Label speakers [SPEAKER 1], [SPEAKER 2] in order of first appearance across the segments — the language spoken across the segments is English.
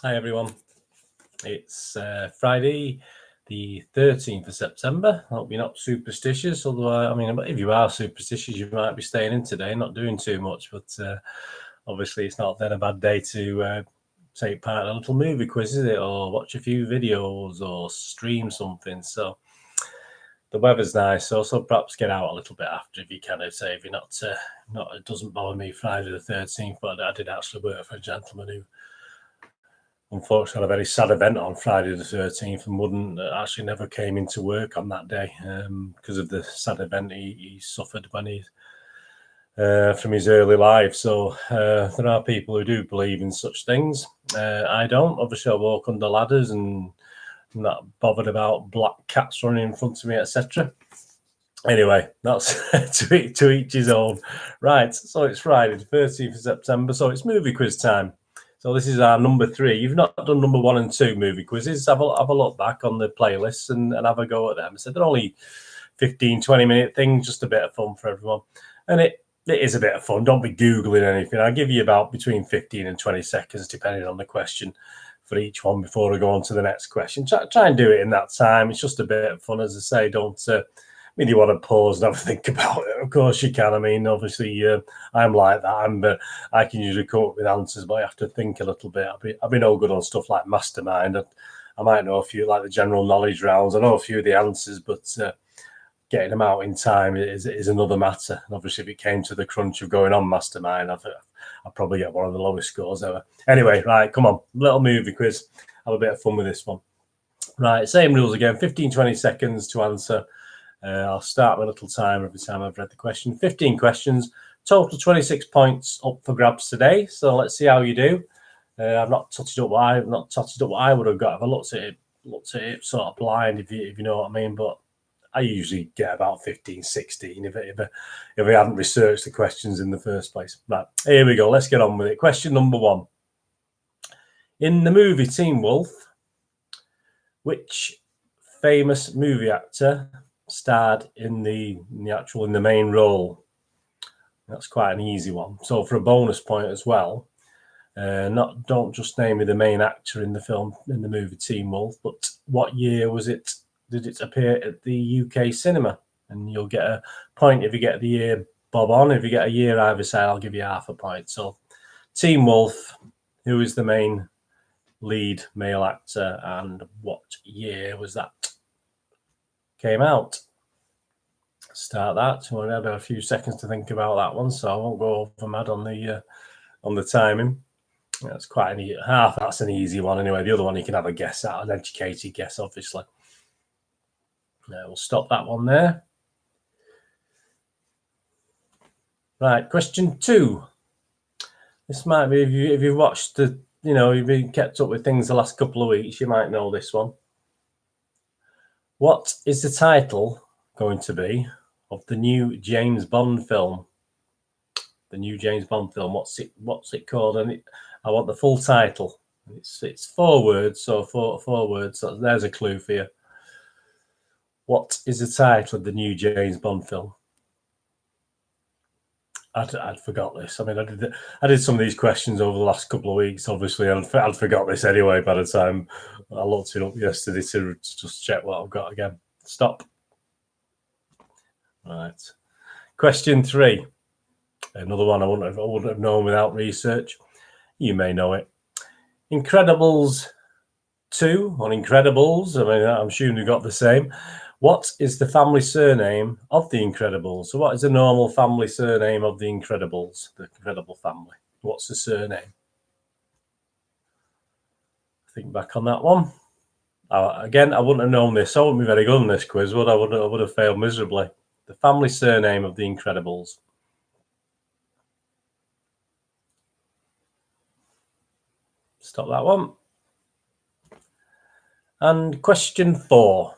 [SPEAKER 1] Hi everyone, it's Friday the 13th of September. I hope you're not superstitious, although if you are superstitious you might be staying in today, not doing too much, but obviously it's not then a bad day to take part in a little movie quiz, is it, or watch a few videos or stream something. So the weather's nice, so perhaps get out a little bit after if you can. I'd say if you're not, it doesn't bother me Friday the 13th, but I did actually work for a gentleman who unfortunately had a very sad event on Friday the 13th and wouldn't actually never came into work on that day because of the sad event he suffered when he from his early life. So there are people who do believe in such things. I don't. Obviously I walk under ladders and I'm not bothered about black cats running in front of me, etc. Anyway, that's to each his own. Right, so it's Friday the 13th of September, so it's movie quiz time. So this is our number 3. You've not done number 1 and 2 movie quizzes. Have a look back on the playlists and have a go at them. So they're only 15, 20-minute things, just a bit of fun for everyone. And it is a bit of fun. Don't be Googling anything. I'll give you about between 15 and 20 seconds, depending on the question, for each one before I go on to the next question. Try and do it in that time. It's just a bit of fun, as I say. Don't... you want to pause and have a think about it. Of course you can. I mean, obviously, I'm like that. I can usually come up with answers, but I have to think a little bit. I've been no good on stuff like Mastermind. I might know a few, like the general knowledge rounds. I know a few of the answers, but getting them out in time is another matter. And obviously, if it came to the crunch of going on Mastermind, I'd probably get one of the lowest scores ever. Anyway, right, come on. Little movie quiz. Have a bit of fun with this one. Right, same rules again. 15, 20 seconds to answer. I'll start with a little timer every time I've read the question. 15 questions, total 26 points up for grabs today. So let's see how you do. I've not touched up what I would have got if I looked at it sort of blind, if you know what I mean. But I usually get about 15, 16 if I haven't researched the questions in the first place. Right, here we go. Let's get on with it. Question number 1. In the movie Teen Wolf, which famous movie actor starred in the main role? That's quite an easy one. So for a bonus point as well, don't just name me the main actor in the movie Teen Wolf, but what year did it appear at the UK cinema? And you'll get a point if you get the year bob on. If you get a year either side, I'll give you half a point. So Teen Wolf, who is the main lead male actor, and what year was that came out? Start that. So I have a few seconds to think about that one, so I won't go over mad on the timing. That's quite an half. That's an easy one anyway. The other one you can have a guess at, an educated guess, obviously. We'll stop that one there. Right, question 2. This might be if you've watched you've been kept up with things the last couple of weeks, you might know this one. What is the title going to be of the new James Bond film? The new James Bond film. What's it called? And I want the full title. It's 4 words, so four words. So there's a clue for you. What is the title of the new James Bond film? I'd forgot this. I mean, I did some of these questions over the last couple of weeks. Obviously, I'd forgot this anyway by the time I looked it up yesterday to just check what I've got again. Stop. Right. Question 3. Another one I wouldn't have known without research. You may know it. Incredibles 2 on Incredibles. I mean, I'm assuming you got the same. What is the family surname of the Incredibles? So what is the normal family surname of the Incredibles, the Incredible family? What's the surname? Think back on that one. Again, I wouldn't have known this. I wouldn't be very good on this quiz, would I? I would have failed miserably. The family surname of the Incredibles. Stop that one. And question 4.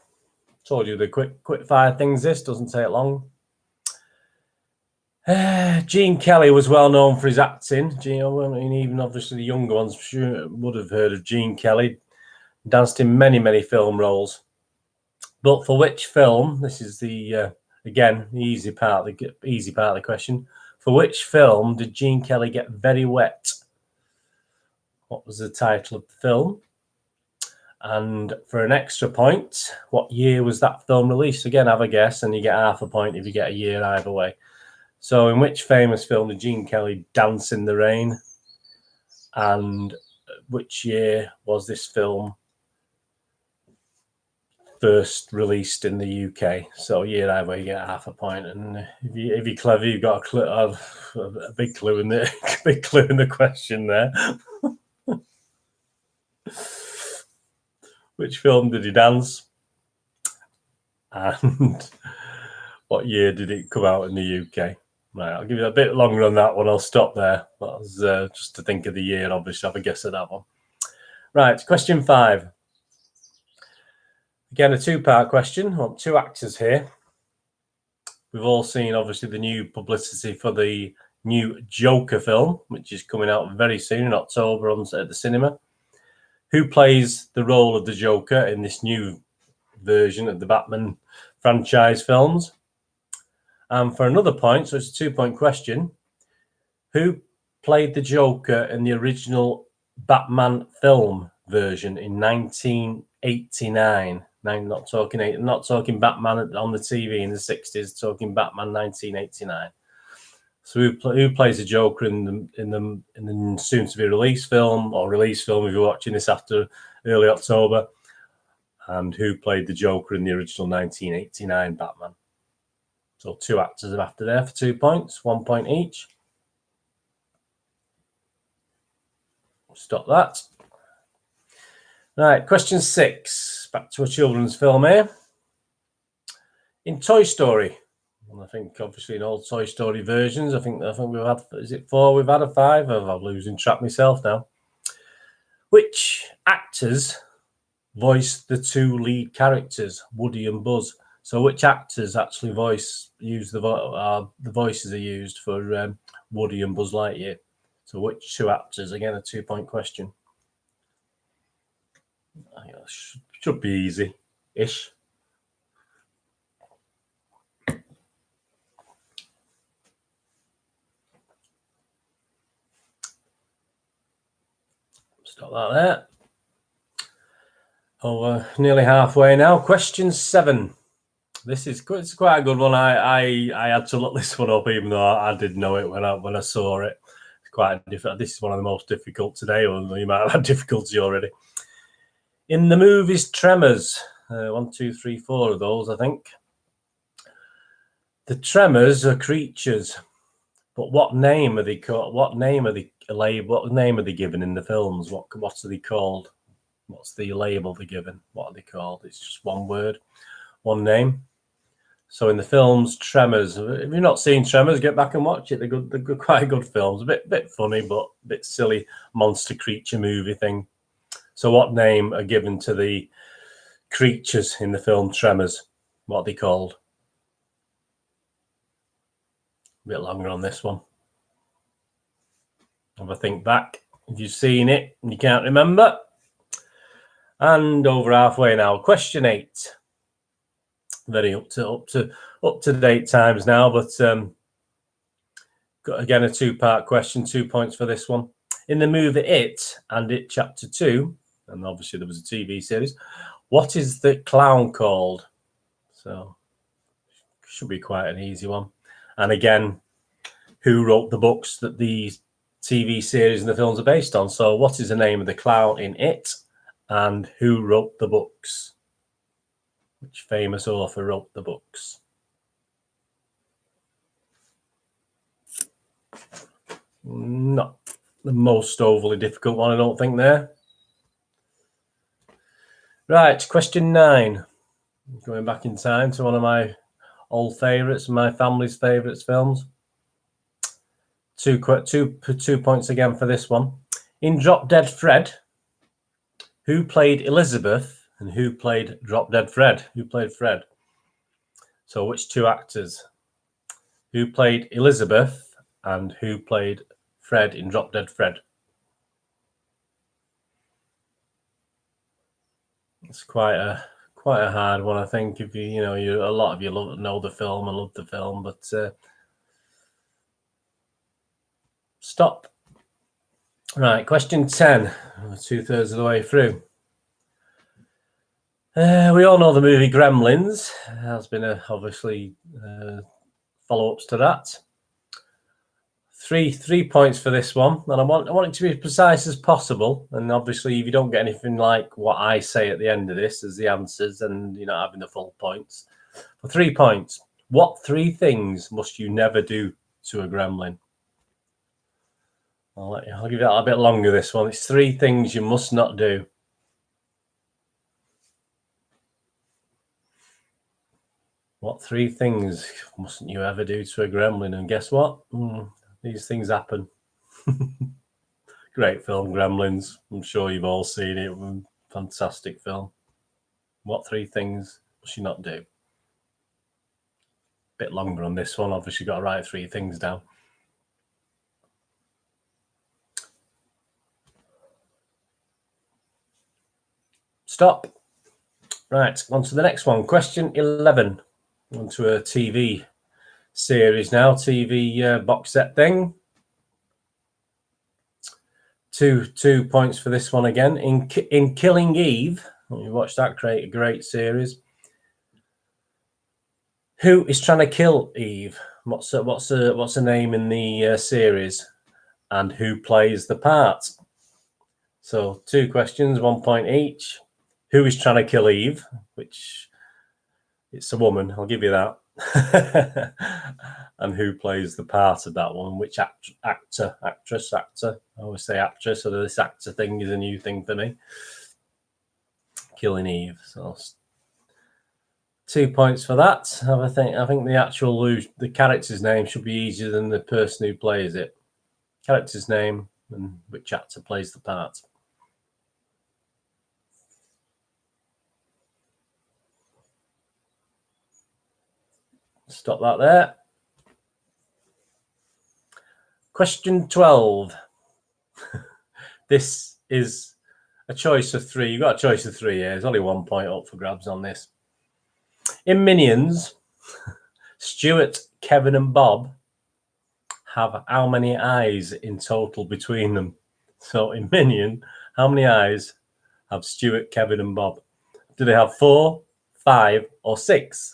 [SPEAKER 1] Told you the quick fire things. This doesn't take long. Gene Kelly was well known for his acting. Even obviously the younger ones sure would have heard of Gene Kelly. Danced in many film roles. But for which film? This is the again the easy part of the question. For which film did Gene Kelly get very wet? What was the title of the film? And for an extra point, what year was that film released? Again, have a guess, and you get half a point if you get a year either way. So in which famous film did Gene Kelly dance in the rain? And which year was this film first released in the UK? So year either way, you get half a point. And if you're clever, you've got a big clue in the question there. Which film did he dance? And what year did it come out in the UK? Right, I'll give you a bit longer on that one. I'll stop there. That was just to think of the year, obviously, have a guess at that one. Right, question 5. Again, a two-part question. I want 2 actors here. We've all seen, obviously, the new publicity for the new Joker film, which is coming out very soon in October at the cinema. Who plays the role of the Joker in this new version of the Batman franchise films? And for another point, so it's a 2-point question, who played the Joker in the original Batman film version in 1989? Not talking Batman on the TV in the 60s, talking Batman 1989. So who plays the Joker in the soon to be released film, or release film if you're watching this after early October, and who played the Joker in the original 1989 Batman? So 2 actors are after there for 2 points, 1 point each. Stop that. Right, question 6. Back to a children's film here. In Toy Story, and I think obviously in all Toy Story versions, I think we've had, is it 4? We've had a 5. I'm losing track myself now. Which actors voiced the 2 lead characters, Woody and Buzz? So which actors actually use the voices are used for Woody and Buzz Lightyear? So which 2 actors? Again, a 2-point question. Should be easy-ish. Stop that there. Over nearly halfway now. Question 7. It's quite a good one. I had to look this one up, even though I did know it when I saw it. It's quite difficult. This is one of the most difficult today, or you might have had difficulty already. In the movies Tremors, 1, 2, 3, 4 of those, I think. The Tremors are creatures, but what name are they called? What name are they given in the films? What are they called? What's the label they're given? What are they called? It's just one word, one name. So in the films, Tremors. If you've not seen Tremors, get back and watch it. They're good, quite good films. A bit funny, but a bit silly monster creature movie thing. So what name are given to the creatures in the film Tremors? What are they called? A bit longer on this one. Have a think back. If you've seen it and you can't remember. And over halfway now. Question 8. Very up to date times now, but got again a 2-part question, 2 points for this one. In the movie It and It Chapter 2, and obviously there was a TV series, what is the clown called? So should be quite an easy one. And again, who wrote the books that the TV series and the films are based on? So what is the name of the clown in It, and who wrote the books? Which famous author wrote the books? Not the most overly difficult one, I don't think, there. Right, question 9. Going back in time to one of my old favourites, my family's favourites films. 2 points again for this one. In Drop Dead Fred, who played Elizabeth and who played Drop Dead Fred? Who played Fred? So which 2 actors? Who played Elizabeth and who played Fred in Drop Dead Fred? It's quite a hard one, I think. If a lot of you know the film and love the film, but stop. Right, question 10. 2/3 of the way through. We all know the movie Gremlins. There's been obviously follow-ups to that. Three points for this one, and I want it to be as precise as possible. And obviously, if you don't get anything like what I say at the end of this as the answers, then you're not having the full points. For 3 points, what 3 things must you never do to a gremlin? I'll give you that a bit longer. This one, it's 3 things you must not do. What 3 things mustn't you ever do to a gremlin? And guess what? These things happen. Great film, Gremlins. I'm sure you've all seen it. Fantastic film. What 3 things must you not do? Bit longer on this one. Obviously, got to write 3 things down. Stop. Right, on to the next one. Question 11. On to a TV series now. TV box set thing. Two points for this one again. In Killing Eve, you watched that great series. Who is trying to kill Eve? What's her name in the series, and who plays the part? So 2 questions, 1 point each. Who is trying to kill Eve? Which it's a woman. I'll give you that. And who plays the part of that one? Which actor? I always say actress, so this actor thing is a new thing for me. Killing Eve. So 2 points for that. I think the character's name should be easier than the person who plays it. Character's name and which actor plays the part. Stop that there. Question 12. This is a choice of 3. You've got a choice of 3 here. There's only 1 point up for grabs on this. In Minions, Stuart, Kevin, and Bob have how many eyes in total between them? So in Minion, how many eyes have Stuart, Kevin, and Bob? Do they have 4, 5, or 6?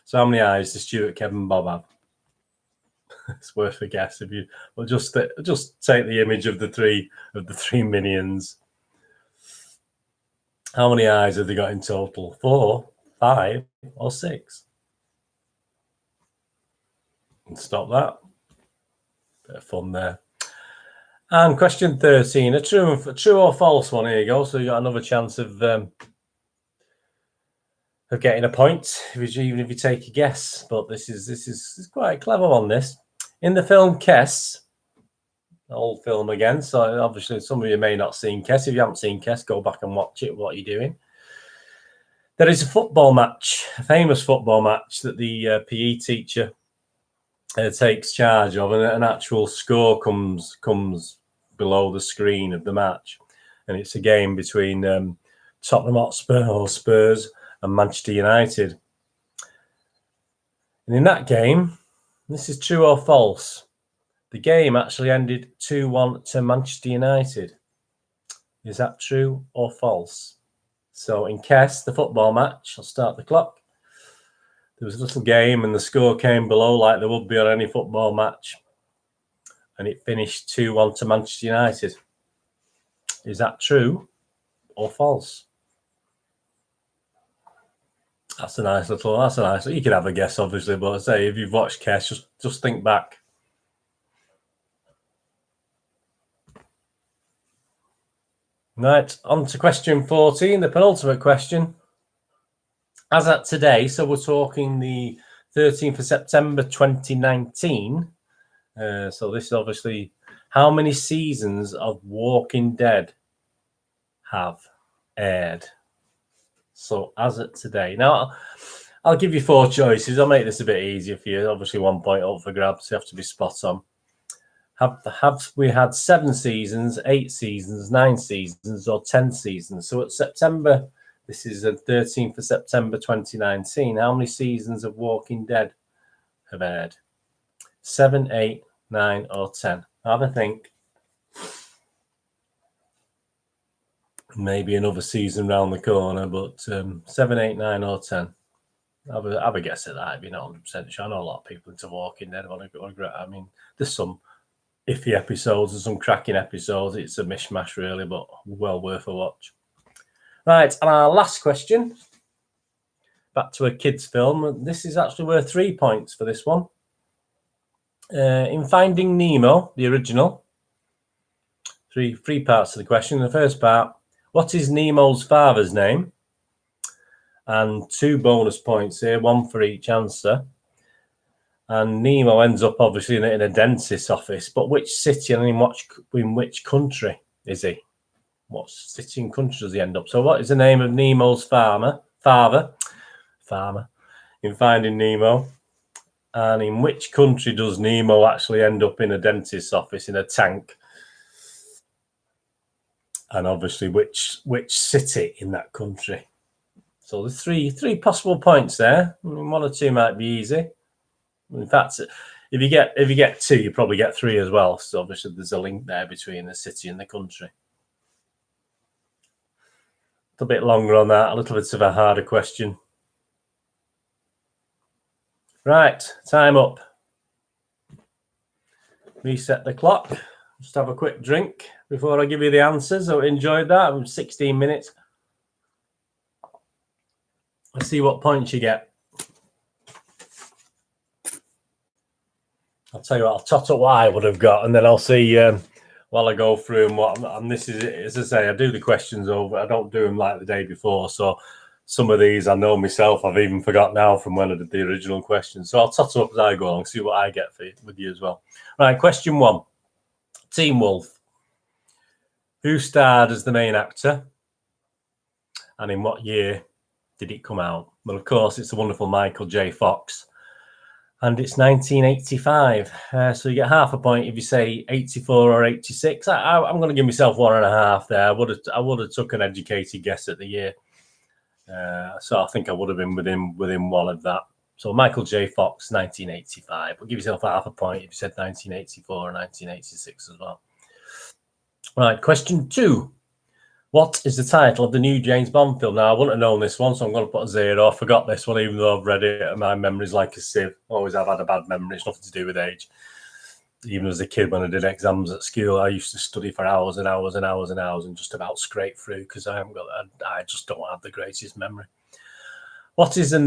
[SPEAKER 1] So how many eyes does Stuart, Kevin, and Bob have? It's worth a guess. If you will just take the image of the three Minions. How many eyes have they got in total? 4, 5, or 6? And stop that. Bit of fun there. And question 13, a true or false one. Here you go. So you got another chance of getting a point, even if you take a guess. But this is quite a clever one. This in the film Kess, old film again. So obviously some of you may not have seen Kess. If you haven't seen Kess, go back and watch it. What are you doing? There is a football match, a famous football match that the PE teacher takes charge of, and an actual score comes below the screen of the match, and it's a game between Tottenham Hotspur or Spurs and Manchester United. And in that game, this is true or false, the game actually ended 2-1 to Manchester United. Is that true or false? So in Kess, the football match, I'll start the clock. There was a little game and the score came below like there would be on any football match. And it finished 2-1 to Manchester United. Is that true or false? That's a nice little. You can have a guess, obviously, but I say if you've watched Kess, just think back. Right, on to question 14, the penultimate question. As at today, so we're talking the 13th of September 2019. So this is obviously how many seasons of Walking Dead have aired. So as at today. Now, I'll give you 4 choices. I'll make this a bit easier for you. Obviously, 1 point up for grabs. You have to be spot on. Have we had 7 seasons, 8 seasons, 9 seasons, or 10 seasons? So at September, this is the 13th of September 2019. How many seasons of Walking Dead have aired? 7, 8, 9, or 10? Have a think. maybe another season round the corner, but 7, 8, 9, or 10. Have a guess at that if you're not 100% sure. I know a lot of people into Walking Dead. I mean, there's some iffy episodes, there's some cracking episodes. It's a mishmash, really, but well worth a watch. Right, and our last question. Back to a kids' film. This is actually worth 3 points for this one. In Finding Nemo, the original, three parts of the question. The first part, what is Nemo's father's name? And 2 bonus points here, 1 for each answer. And Nemo ends up obviously in a dentist's office, but which city and in which country is he? What city and country does he end up? So what is the name of Nemo's father in Finding Nemo? And in which country does Nemo actually end up in a dentist's office in a tank? And obviously which city in that country? So there's three possible points there. I mean, 1 or 2 might be easy. In fact, if you get 2, you probably get 3 as well. So obviously there's a link there between the city and the country. A bit longer on that, a little bit of a harder question. Right, time up. Reset the clock. Just have a quick drink before I give you the answers. I enjoyed that. 16 minutes. Let's see what points you get. I'll tell you what, I'll tot up what I would have got, and then I'll see while I go through them what. And this is, as I say, I do the questions over. I don't do them like the day before. So some of these I know myself. I've even forgot now from when I did the original question. So I'll tot up as I go along, see what I get with you as well. Right, question 1. Teen Wolf. Who starred as the main actor? And in what year did it come out? Well, of course, it's the wonderful Michael J. Fox. And it's 1985. So you get half a point if you say 84 or 86. I'm going to give myself 1.5 there. I would have took an educated guess at the year. So I think I would have been within 1 of that. So Michael J. Fox, 1985. We'll give yourself half a point if you said 1984 or 1986 as well. Right, question 2. What is the title of the new James Bond film? Now, I wouldn't have known this one, so I'm going to put a 0. I forgot this one, even though I've read it, and my memory's like a sieve. Always have had a bad memory. It's nothing to do with age. Even as a kid, when I did exams at school, I used to study for hours and hours and hours and hours and just about scrape through because I just don't have the greatest memory. What is the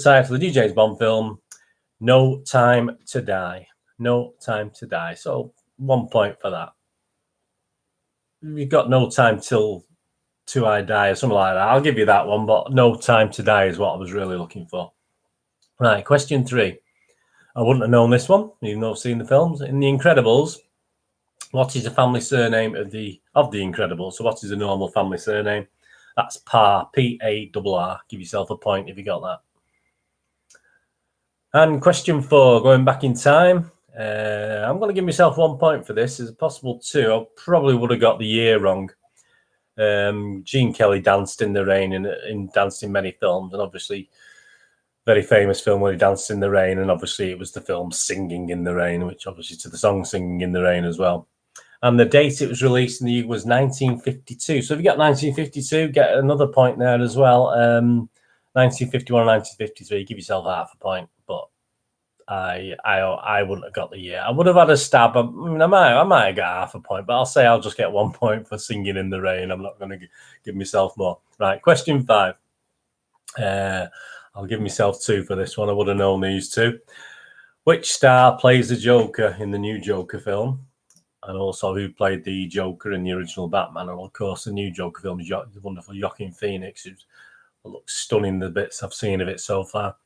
[SPEAKER 1] title of the new James Bond film? No Time to Die. No Time to Die. So 1 point for that. You've got No Time Till I Die or something like that. I'll give you that one, but No Time to Die is what I was really looking for. Right, question 3. I wouldn't have known this one, even though I've seen the films. In The Incredibles, what is the family surname of the Incredibles? So what is the normal family surname? That's Parr, P-A-R-R. Give yourself a point if you got that. And question 4, going back in time. I'm going to give myself 1 point for this. There's a possible 2. I probably would have got the year wrong. Gene Kelly danced in the rain danced in many films, and obviously very famous film where he danced in the rain, and obviously it was the film Singing in the Rain, which obviously to the song Singing in the Rain as well. And the date it was released in the year was 1952. So if you got 1952, get another point there as well. 1951 and 1953, give yourself half a point, but I wouldn't have got the year. I would have had a stab. I might have got half a point, but I'll just get 1 point for Singing in the Rain. I'm not going to give myself more. Right, question 5. I'll give myself 2 for this one. I would have known these 2. Which star plays the Joker in the new Joker film? And also who played the Joker in the original Batman? And of course, the new Joker film is the wonderful Joaquin Phoenix, who looks stunning, the bits I've seen of it so far.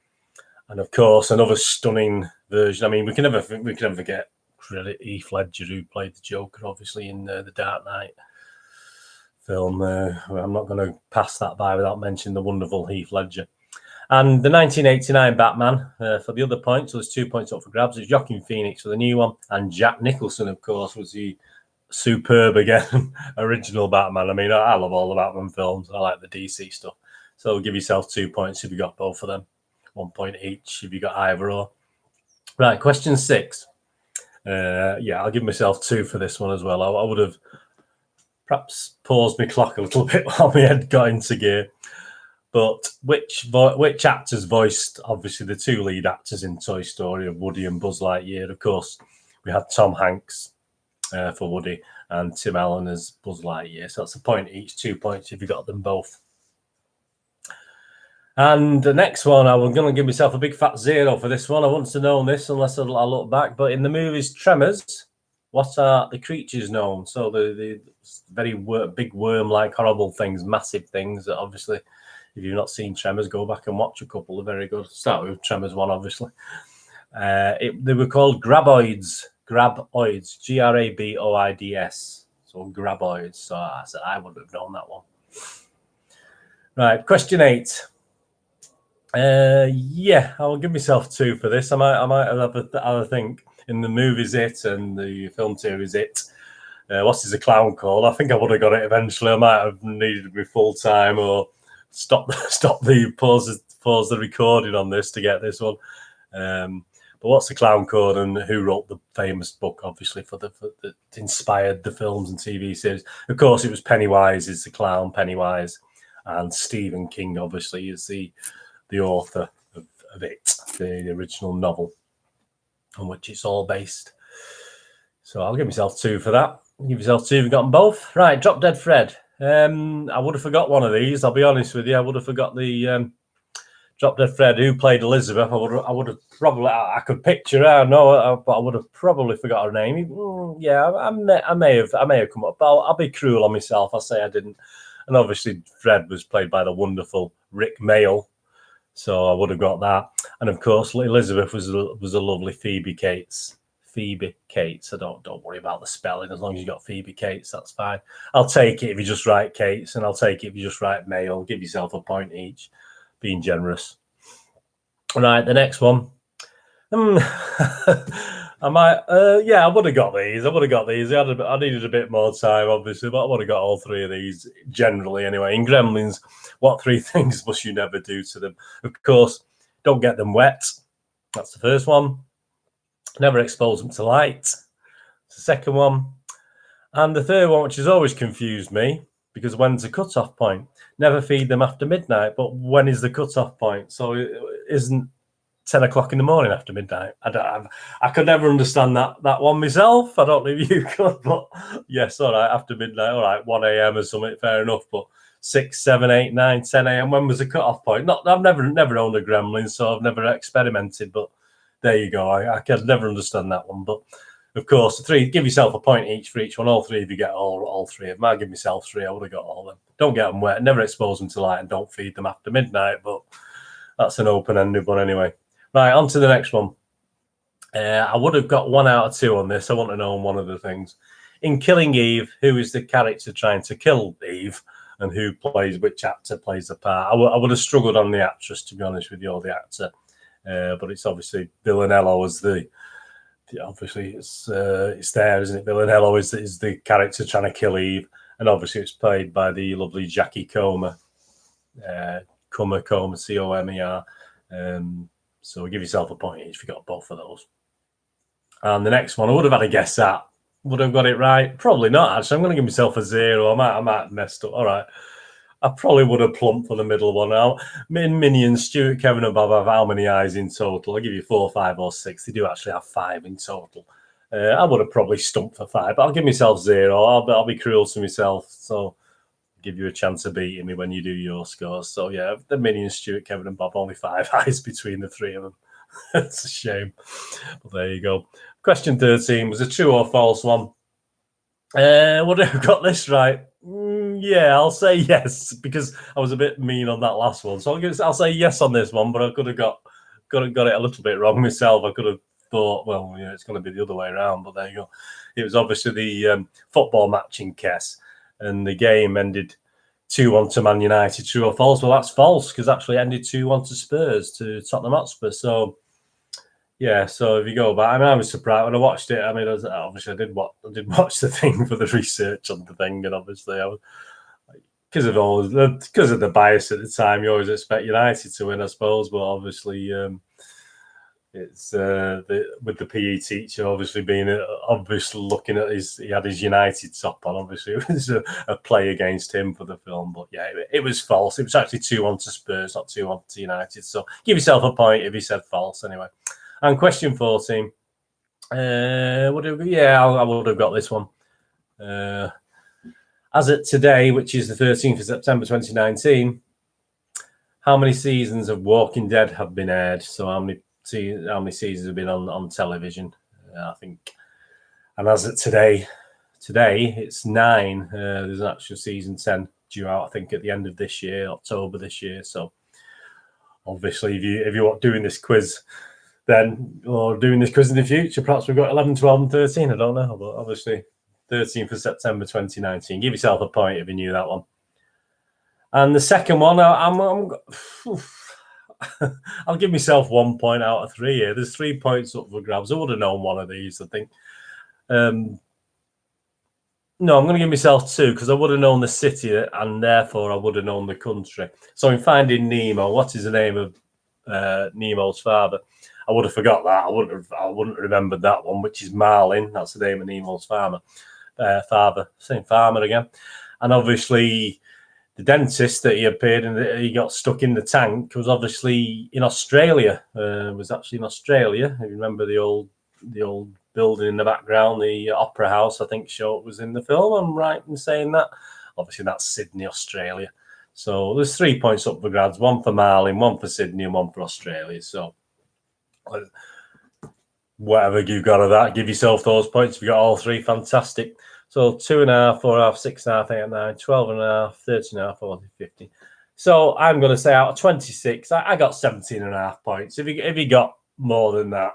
[SPEAKER 1] And of course, another stunning version. I mean, we can never forget Heath Ledger, who played the Joker, obviously, in the Dark Knight film. I'm not going to pass that by without mentioning the wonderful Heath Ledger. And the 1989 Batman for the other point, so there's 2 points up for grabs. It's Joaquin Phoenix for the new one, and Jack Nicholson, of course, was the superb again original Batman. I mean, I love all the Batman films. I like the DC stuff. So give yourself 2 points if you got both of them. 1 point each if you got either or. Right, question 6. I'll give myself 2 for this one as well. I would have perhaps paused my clock a little bit while my head got into gear. But which actors voiced, obviously, the two lead actors in Toy Story of Woody and Buzz Lightyear? Of course, we had Tom Hanks for Woody and Tim Allen as Buzz Lightyear. So that's a point each, 2 points if you got them both. And the next one, I'm going to give myself a big fat 0 for this one. I wouldn't have known this unless I look back. But in the movies Tremors, what are the creatures known? So the very big worm-like horrible things, massive things that obviously, if you've not seen Tremors, go back and watch a couple. They're very good. Start with Tremors 1, obviously. They were called graboids. Graboids. Graboids. So graboids. So I would have known that one. Right, question 8. Yeah, I'll give myself 2 for this. I might have a think in the movies It and the film series It. What is a clown called? I think I would have got it eventually. I might have needed me full time or stop the pause the recording on this to get this one. But what's the clown called, and who wrote the famous book, obviously, that inspired the films and TV series? Of course, it was Pennywise is the clown, Pennywise, and Stephen King, obviously, is the author of It, the original novel on which it's all based. So I'll give myself 2 for that. Give yourself 2 if you've got them both. Right, Drop Dead Fred. I would have forgot one of these. I'll be honest with you. I would have forgot the Drop Dead Fred who played Elizabeth. I would have probably. I could picture her. No, but I would have probably forgot her name. Yeah, I may have come up. But I'll be cruel on myself. I'll say I didn't. And obviously, Fred was played by the wonderful Rick Mayall. So I would have got that. And of course, Elizabeth was a lovely Phoebe Cates. Phoebe Cates. So don't worry about the spelling. As long as you got Phoebe Cates, that's fine. I'll take it if you just write Cates, and I'll take it if you just write Mayall. Give yourself a point each. Being generous. Right, the next one. I might. I would have got these. I needed a bit more time, obviously, but I would have got all 3 of these generally anyway. In Gremlins, what 3 things must you never do to them? Of course, don't get them wet. That's the first one. Never expose them to light. It's the second one. And the third one, which has always confused me, because when's the cut-off point? Never feed them after midnight, but when is the cut-off point? So it isn't 10 o'clock in the morning after midnight. I could never understand that one myself. I don't know if you could, but yes, all right, after midnight, all right, 1 a.m. or something, fair enough, but 6, 7, 8, 9, 10 a.m., when was the cut-off point? I've never owned a Gremlin, so I've never experimented, but there you go. I could never understand that one, but of course, the 3, give yourself a point each for each one. All 3 of you get all 3 of them. I'll give myself 3. I would have got all of them. Don't get them wet. Never expose them to light, and don't feed them after midnight. But that's an open-ended one anyway. Right, on to the next one. I would have got 1 out of 2 on this. I want to know one of the things. In Killing Eve, who is the character trying to kill Eve, and which actor plays the part? I would have struggled on the actress, to be honest with you, or the actor. But it's obviously Villanello as the. Obviously, it's there, isn't it? Villanello is the character trying to kill Eve, and obviously it's played by the lovely Jackie Comer, Comer, Comer. So give yourself a point each if you got both of those. And the next one, I would have had a guess at. Would I have got it right? Probably not. Actually, I'm going to give myself a 0. I might have messed up. All right. I probably would have plumped for the middle one. Now, Minions, Stuart, Kevin, and Bob have how many eyes in total? I'll give you 4, 5, or 6. They do actually have 5 in total. I would have probably stumped for 5, but I'll give myself 0. I'll be cruel to myself. So I'll give you a chance of beating me when you do your scores. So yeah, the Minions, Stuart, Kevin, and Bob, only 5 eyes between the 3 of them. It's a shame. But there you go. Question 13 was a true or false one. Would I have got this right? Yeah, I'll say yes, because I was a bit mean on that last one. So I'll say yes on this one, but I could have got it a little bit wrong myself. I could have thought, well, it's going to be the other way around, but there you go. It was obviously the football match in Kess, and the game ended 2-1 to Man United. True or false? Well, that's false, because actually it ended 2-1 to Spurs, to Tottenham Hotspur. So yeah, so if you go back, I was surprised when I watched it. I did watch the thing for the research on the thing, and obviously I was, because of the bias at the time, you always expect United to win, I suppose. But obviously, It's with the PE teacher obviously being obviously looking at he had his United top on. Obviously, it was a play against him for the film, but yeah, it was false. It was actually 2-1 to Spurs, not 2-1 to United. So give yourself a point if he said false anyway. And question 14. I would have got this one. As at today, which is the 13th of September 2019, how many seasons of Walking Dead have been aired? So how many seasons have been on television? I think, and as of today it's 9. There's an actual season 10 due out, I think, at the end of this year, October this year. So obviously, if you're doing this quiz, then or doing this quiz in the future, perhaps we've got 11, 12, and 13. I don't know, but obviously 13th of September 2019. Give yourself a point if you knew that one. And the second one, I'll give myself 1 point out of 3 here. There's 3 points up for grabs. I would have known one of these, I think. No, I'm going to give myself 2 because I would have known the city and therefore I would have known the country. So in Finding Nemo, what is the name of Nemo's father? I would have forgot that. I wouldn't remembered that one, which is Marlin. That's the name of Nemo's father. Same farmer again. And obviously, the dentist that he appeared in, he got stuck in the tank, was obviously in Australia. Was actually in Australia. If you remember the old building in the background, the Opera House, I think, was in the film. I'm right in saying that. Obviously, that's Sydney, Australia. So there's 3 points up for grabs. 1 for Marlin, 1 for Sydney, and 1 for Australia. So whatever you've got of that, give yourself those points. If you got all 3, fantastic. So 2.5, 4.5, 6.5, 8.5, 12.5, 13.5, 14, 15. So I'm going to say out of 26, I got 17.5 points. If you got more than that,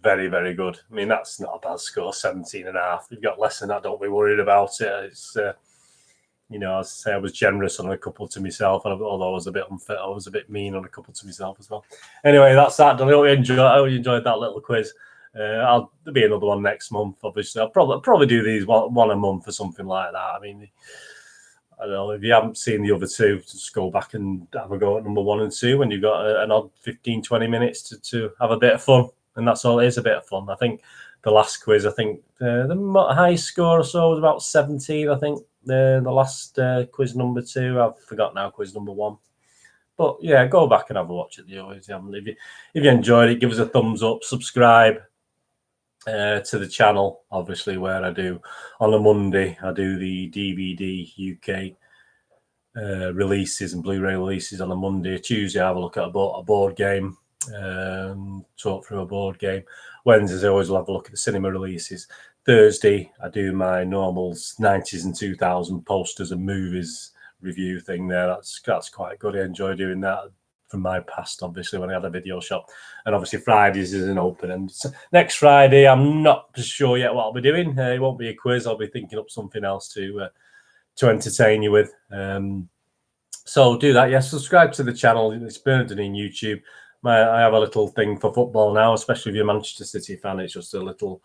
[SPEAKER 1] very, very good. I mean, that's not a bad score, 17.5. If you've got less than that, don't be worried about it. It's, as I say, I was generous on a couple to myself, although I was a bit unfit. I was a bit mean on a couple to myself as well. Anyway, that's that. I hope you enjoyed that little quiz. There'll be another one next month, obviously. I'll probably do these one a month or something like that. I mean, I don't know, if you haven't seen the other 2, just go back and have a go at number 1 and 2 when you've got an odd 15, 20 minutes to have a bit of fun. And that's all it is, a bit of fun. I think the last quiz, the highest score or so was about 17, I think. The last quiz number 2, I've forgotten now, quiz number 1. But yeah, go back and have a watch at the always. If you enjoyed it, give us a thumbs up, subscribe to the channel, obviously, where I do on a Monday, I do the DVD UK releases and Blu-ray releases on a Monday. Tuesday, I have a look at a board game, talk through a board game. Wednesdays, I always will have a look at the cinema releases. Thursday, I do my normal 90s and 2000 posters and movies review thing there. That's quite good. I enjoy doing that from my past, obviously, when I had a video shop. And obviously Fridays is an open. And next Friday, I'm not sure yet what I'll be doing. It won't be a quiz. I'll be thinking up something else to entertain you with. So do that. Yes, subscribe to the channel. It's Bernard on YouTube. I have a little thing for football now, especially if you're a Manchester City fan. It's just a little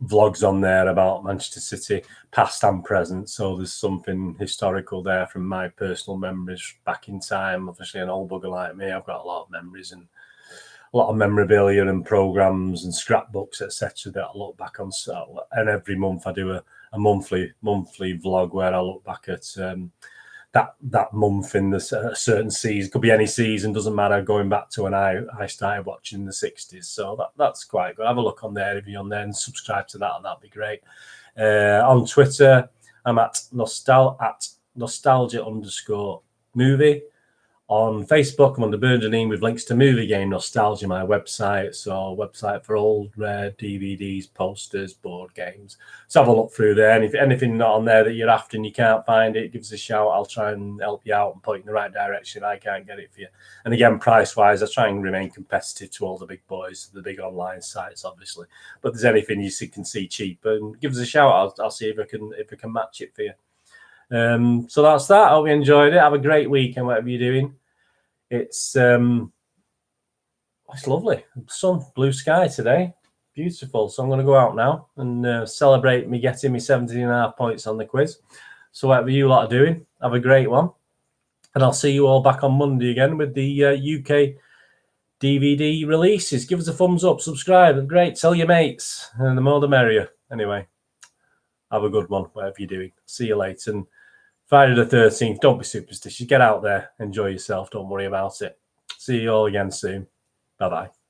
[SPEAKER 1] vlogs on there about Manchester City, past and present. So there's something historical there from my personal memories back in time. Obviously, an old bugger like me, I've got a lot of memories and a lot of memorabilia and programs and scrapbooks, etc. that I look back on. So, and every month I do a monthly vlog where I look back at that month in the certain season. Could be any season, doesn't matter, going back to when I started watching in the 60s. So that's quite good. Have a look on there if you're on there and subscribe to that, and that'd be great. On Twitter, I'm at nostalgia_movie. On Facebook, I'm on the Bernardine with links to Movie Game Nostalgia, my website. So website for old rare DVDs, posters, board games. So have a look through there. And if anything not on there that you're after and you can't find it, give us a shout. I'll try and help you out and point in the right direction. I can't get it for you. And again, price-wise, I try and remain competitive to all the big boys, the big online sites, obviously. But if there's anything you can see cheap, and give us a shout. I'll see if I can match it for you. So that's that. I hope you enjoyed it. Have a great weekend, whatever you're doing. It's lovely. Sun, blue sky today. Beautiful. So I'm going to go out now and celebrate me getting me 17.5 points on the quiz. So whatever you lot are doing, have a great one. And I'll see you all back on Monday again with the UK DVD releases. Give us a thumbs up, subscribe. Great. Tell your mates. And the more the merrier. Anyway, have a good one, whatever you're doing. See you later. And Friday the 13th, don't be superstitious. Get out there, enjoy yourself. Don't worry about it. See you all again soon. Bye-bye.